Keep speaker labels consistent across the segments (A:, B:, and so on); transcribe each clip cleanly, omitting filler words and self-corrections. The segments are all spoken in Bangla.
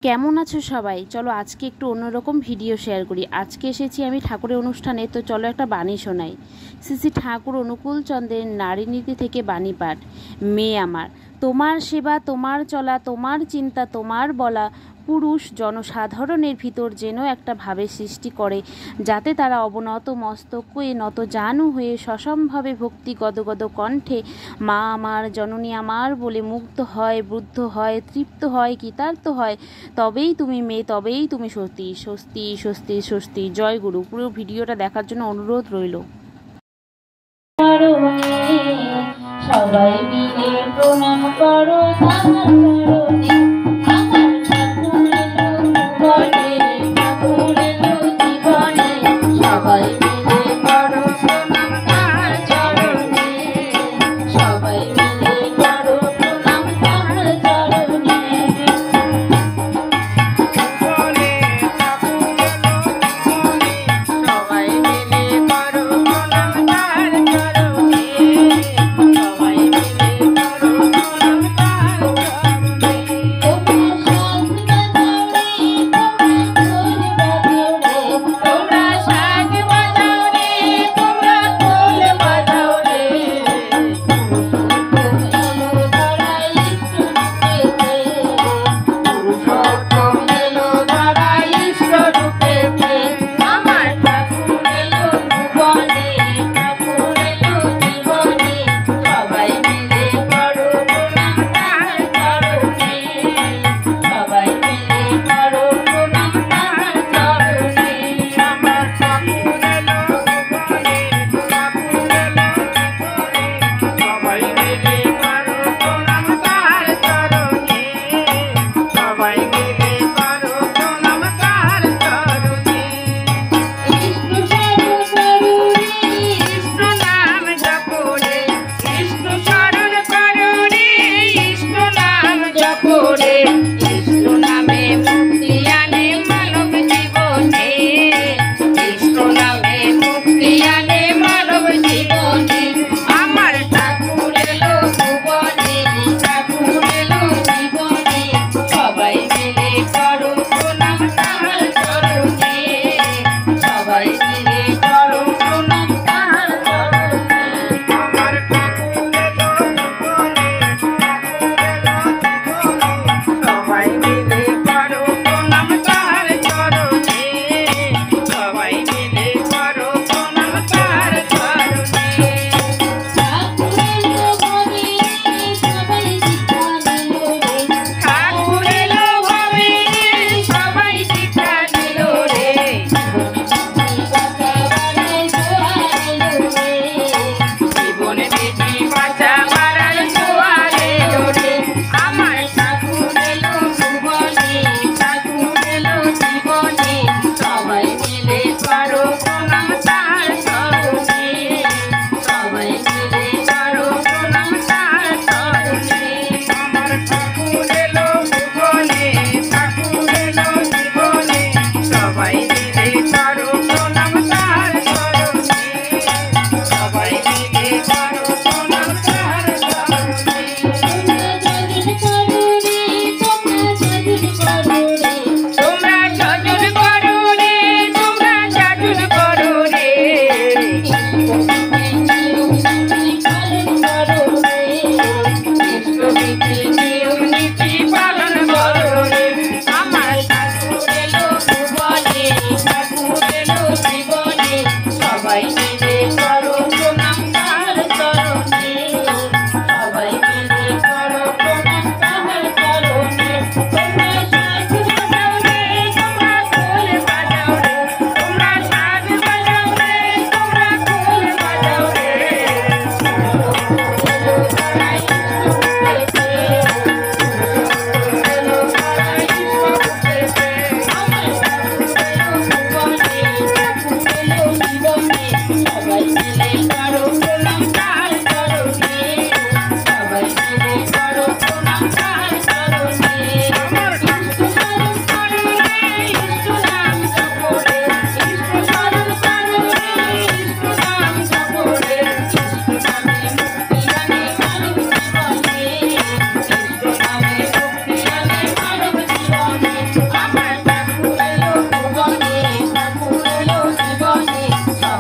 A: কেমন আছো সবাই? চলো আজকে একটু অন্যরকম ভিডিও শেয়ার করি। আজকে এসেছি আমি ঠাকুরের অনুষ্ঠানে, তো চলো একটা বাণী শোনাই। শ্রী শ্রী ঠাকুর অনুকূল চন্দ্রের নারীনীতি থেকে বাণী পাঠ। মেয়ে আমার, তোমার সেবা, তোমার চলা, তোমার চিন্তা, তোমার বলা পুরুষ জনসাধারণের ভিতর যেন একটা ভাবের সৃষ্টি করে, যাতে তারা অবনত মস্তক হয়ে নত জানু হয়ে সসম্ভাবে ভক্তি গদগদ কণ্ঠে মা আমার, জননী আমার বলে মুগ্ধ হয়, বুদ্ধ হয়, তৃপ্ত হয়, কৃতার্থ হয়। তবেই তুমি মেয়ে, তবেই তুমি স্বস্তি। স্বস্তি স্বস্তি স্বস্তি। জয় গুরু। পুরো ভিডিওটা দেখার জন্য অনুরোধ রইল। সবাই মিলে প্রণাম করো সবাই মিলে করো প্রণাম তার চরণে, সবাই মিলে করো প্রণাম তার চরণে। সবাই মিলে করো প্রণাম তার চরণে, সবাই মিলে করো প্রণাম তার চরণে।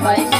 B: হয়